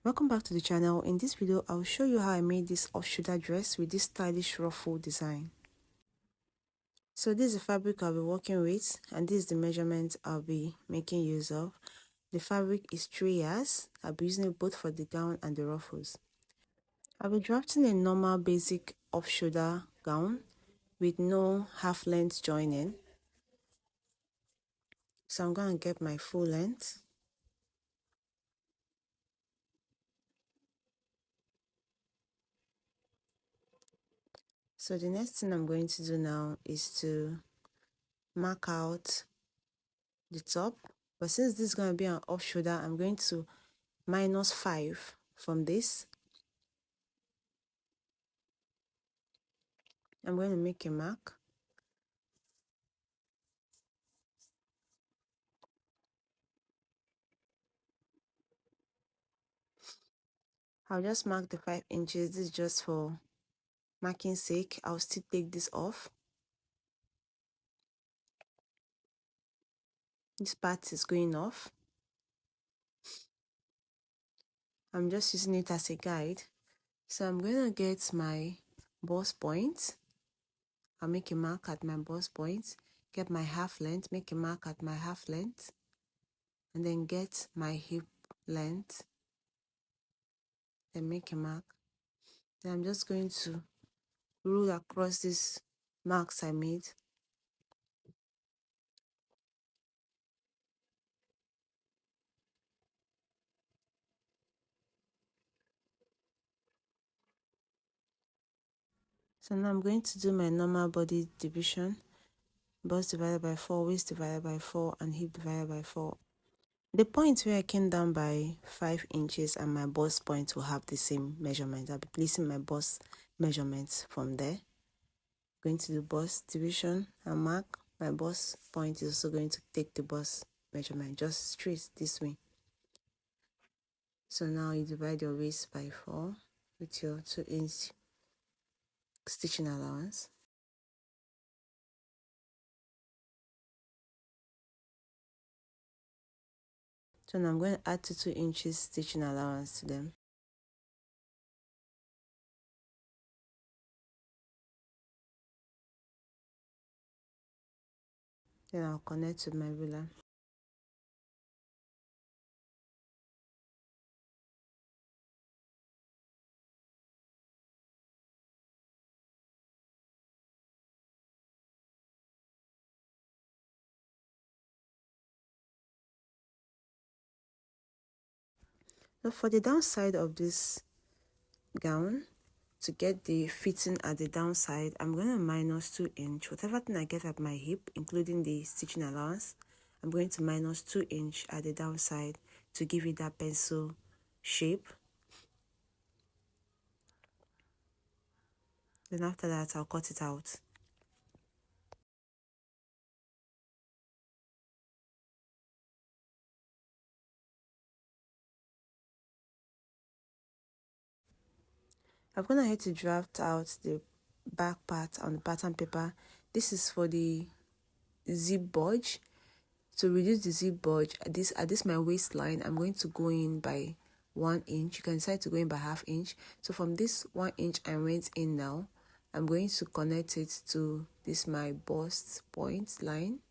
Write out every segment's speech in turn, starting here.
Welcome back to the channel. In this video, I'll show you how I made this off-shoulder dress with this stylish ruffle design. So this is the fabric I'll be working with, and this is the measurement I'll be making use of. The fabric is 3 yards. I'll be using it both for the gown and the ruffles. I'll be drafting a normal basic off-shoulder gown with no half-length joining. So I'm going to get my full length. So the next thing I'm going to do now is to mark out the top, but since this is going to be an off shoulder, I'm going to -5 from this. I'm going to make a mark. I'll just mark the 5 inches. This is just for marking sake. I'll still take this off. This part is going off. I'm just using it as a guide. So I'm going to get my bust point. I'll make a mark at my bust point, get my half length, make a mark at my half length, and then get my hip length, then make a mark. Then I'm just going to rule across these marks I made. So now I'm going to do my normal body division. Bust divided by 4, waist divided by 4, and hip divided by 4. The point where I came down by 5 inches and my bust point will have the same measurement. I'll be placing my bust measurements from there. Going to do bust division and mark. My bust point is also going to take the bust measurement just straight this way. So now you divide your waist by 4 with your 2-inch stitching allowance. So now I'm going to add 2 inches stitching allowance to them. Then I'll connect with my ruler. So for the downside of this gown, to get the fitting at the downside, I'm going to -2 inch. Whatever thing I get at my hip, including the stitching allowance, I'm going to -2 inch at the downside to give it that pencil shape. Then after that, I'll cut it out. I've gone ahead to draft out the back part on the pattern paper. This is for the zip bulge. To reduce the zip bulge at this my waistline, I'm going to go in by 1 inch. You can decide to go in by ½ inch. So from this 1 inch I went in now, I'm going to connect it to this my bust point line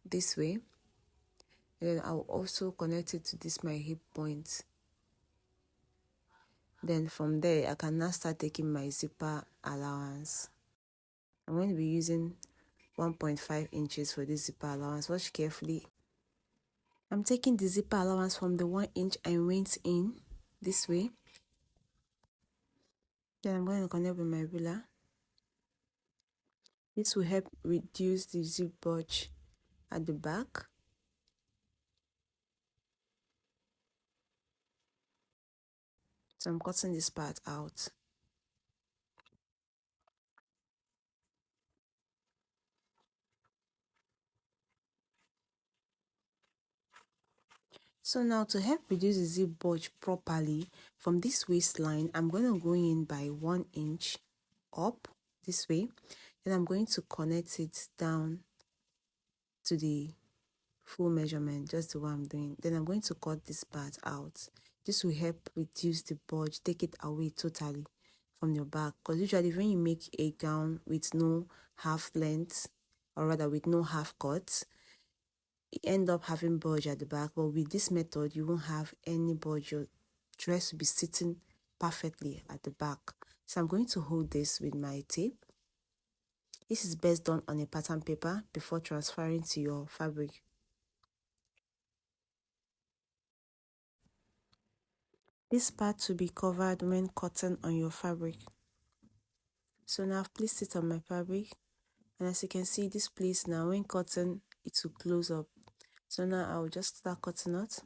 this way, and then I'll also connect it to this my hip point. Then from there I can now start taking my zipper allowance. I'm going to be using 1.5 inches for this zipper allowance. Watch carefully. I'm taking the zipper allowance from the 1 inch I went in this way. Then I'm going to connect with my ruler. This will help reduce the zip bulge at the back. So I'm cutting this part out. So now to help reduce the zip bulge properly, from this waistline, I'm going to go in by 1 inch up this way. Then I'm going to connect it down to the full measurement, just the way I'm doing. Then I'm going to cut this part out. This will help reduce the bulge, take it away totally from your back. Because usually when you make a gown with no half length, or rather with no half cuts, you end up having bulge at the back. But with this method, you won't have any bulge. Your dress will be sitting perfectly at the back. So I'm going to hold this with my tape. This is best done on a pattern paper before transferring to your fabric. This part will be covered when cutting on your fabric. So now I've placed it on my fabric, and as you can see, this place now when cutting it will close up. So now I'll just start cutting it.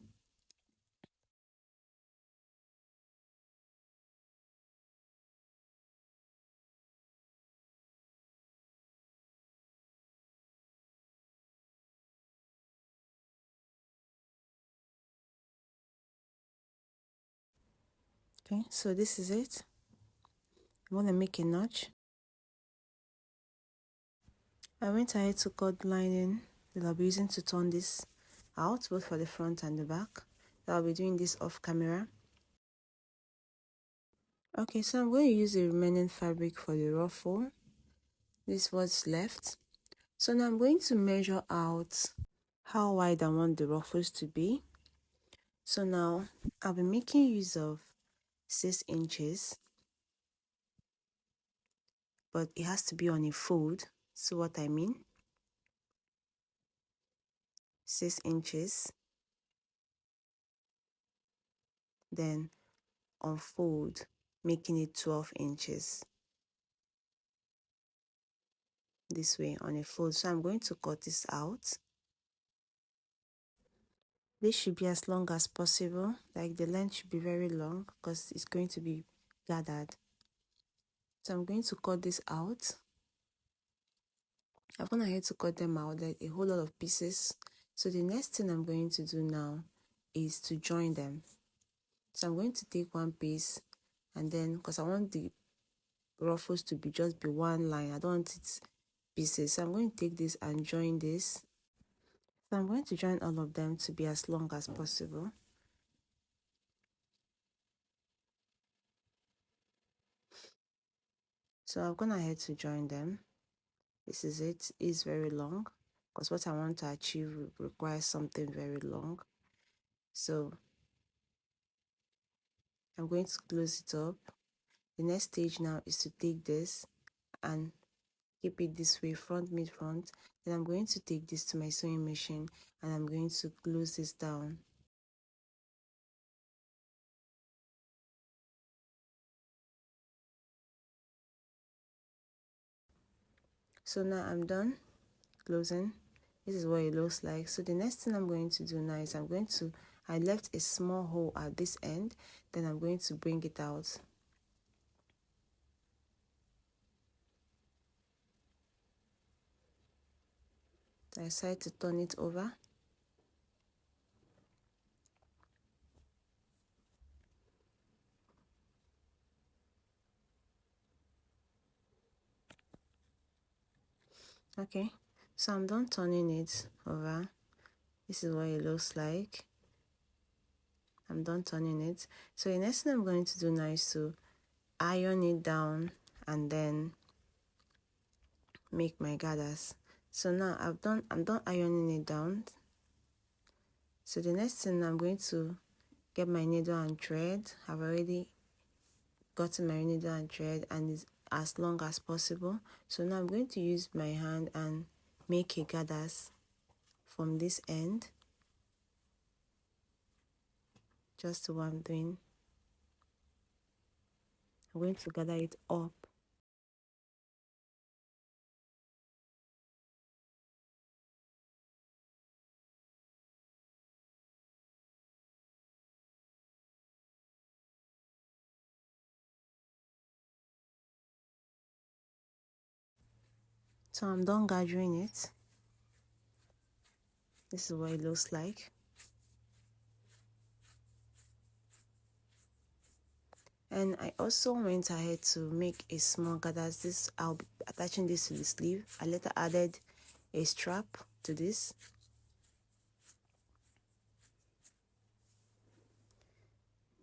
Okay, so this is it. I'm gonna make a notch. I went ahead to cut the lining that I'll be using to turn this out, both for the front and the back. So I'll be doing this off camera. Okay, so I'm going to use the remaining fabric for the ruffle. This is what's left. So now I'm going to measure out how wide I want the ruffles to be. So now I'll be making use of 6 inches, but it has to be on a fold. So what I mean, 6 inches, then unfold, making it 12 inches this way on a fold. So I'm going to cut this out. This should be as long as possible, like the length should be very long because it's going to be gathered. So I'm going to cut this out. I've gone ahead to cut them out, like a whole lot of pieces. So the next thing I'm going to do now is to join them. So I'm going to take one piece, and then because I want the ruffles to be just be one line, I don't want it pieces. So I'm going to take this and join this. So I'm going to join all of them to be as long as possible. So I've gone ahead to join them. This is it. It's very long because what I want to achieve requires something very long. So I'm going to close it up. The next stage now is to take this and keep it this way, front, mid, front. Then I'm going to take this to my sewing machine and I'm going to close this down. So now I'm done closing. This is what it looks like. So the next thing I'm going to do now is I left a small hole at this end, then I'm going to bring it out. I decide to turn it over. Okay, so I'm done turning it over. This is what it looks like. I'm done turning it. So the next thing I'm going to do now is to iron it down and then make my gathers. So now I'm done ironing it down. So the next thing I'm going to get my needle and thread. I've already gotten my needle and thread and it's as long as possible. So now I'm going to use my hand and make a gathers from this end. Just what I'm doing. I'm going to gather it up. So I'm done gathering it. This is what it looks like. And I also went ahead to make a small gathers. This I'll be attaching this to the sleeve. I later added a strap to this.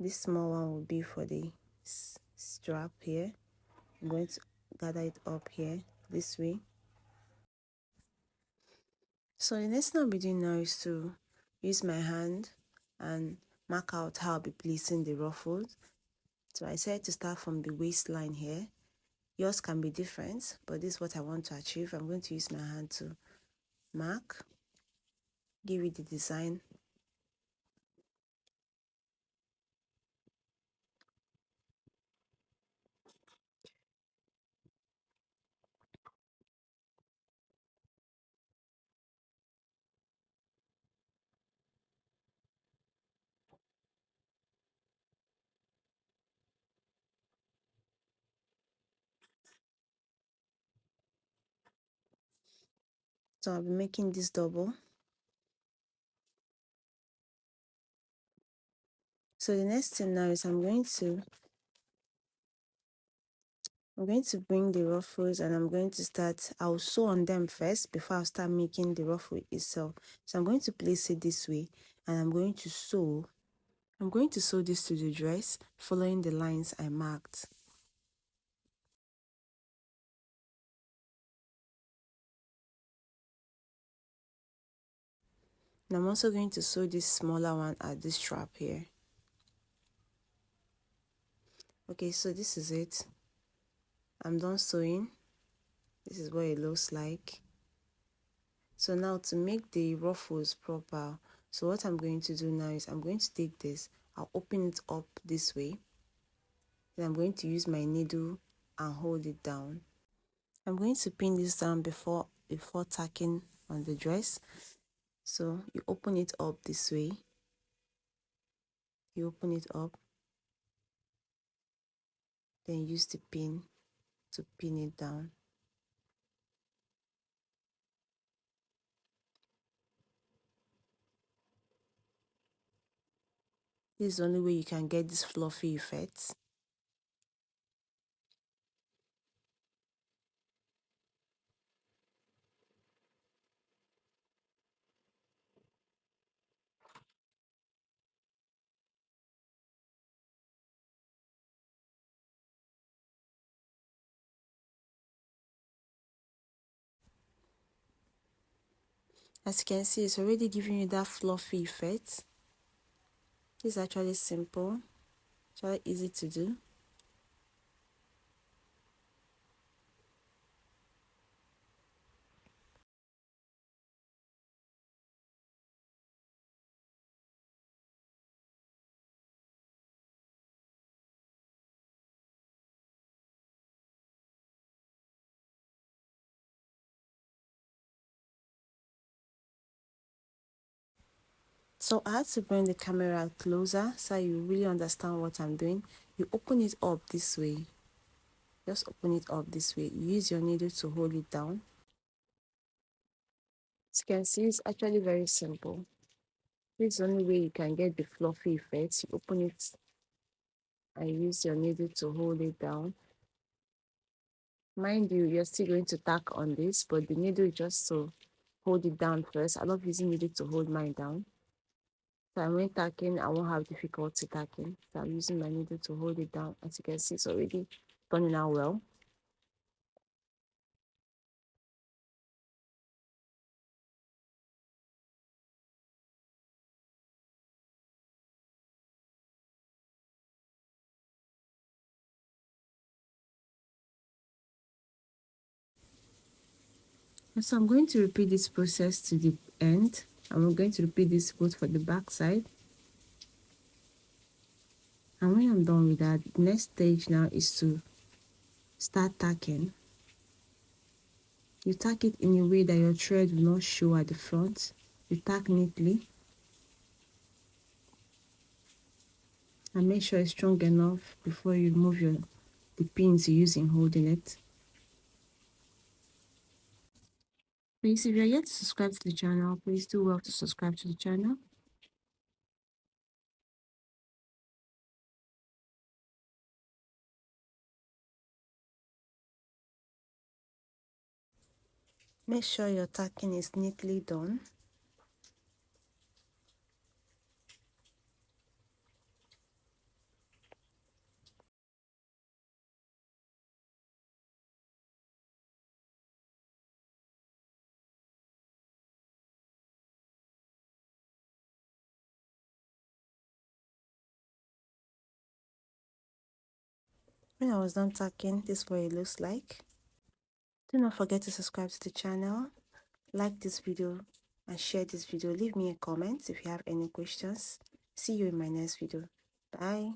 This small one will be for the strap here. I'm going to gather it up here this way. So the next thing I'll be doing now is to use my hand and mark out how I'll be placing the ruffles. So I said to start from the waistline here. Yours can be different, but this is what I want to achieve. I'm going to use my hand to mark, give it the design. So I'll be making this double. So the next thing now is I'm going to bring the ruffles and I'm going to start, I'll sew on them first before I start making the ruffle itself. So I'm going to place it this way and I'm going to sew this to the dress following the lines I marked. And I'm also going to sew this smaller one at this strap here. Okay, so this is it. I'm done sewing. This is what it looks like. So now to make the ruffles proper, so what I'm going to do now is I'm going to take this, I'll open it up this way. Then I'm going to use my needle and hold it down. I'm going to pin this down before tacking on the dress. So you open it up this way. You open it up. Then use the pin to pin it down. This is the only way you can get this fluffy effect. As you can see, it's already giving you that fluffy effect. This is actually simple, actually easy to do. So I had to bring the camera closer so you really understand what I'm doing. You open it up this way. Just open it up this way. You use your needle to hold it down. As you can see, it's actually very simple. This is the only way you can get the fluffy effect. You open it and use your needle to hold it down. Mind you, you're still going to tack on this, but the needle is just to hold it down first. I love using needle to hold mine down. So when tacking, I won't have difficulty tacking. So I'm using my needle to hold it down. As you can see, it's already turning out well. And so I'm going to repeat this process to the end. I'm going to repeat this both for the back side. And when I'm done with that, the next stage now is to start tacking. You tack it in a way that your thread will not show at the front. You tack neatly and make sure it's strong enough before you remove the pins you're using holding it. Please, if you're yet to subscribe to the channel, please do well to subscribe to the channel. Make sure your tacking is neatly done. When I was done tacking, this is what it looks like. Do not forget to subscribe to the channel, like this video, and share this video. Leave me a comment if you have any questions. See you in my next video. Bye.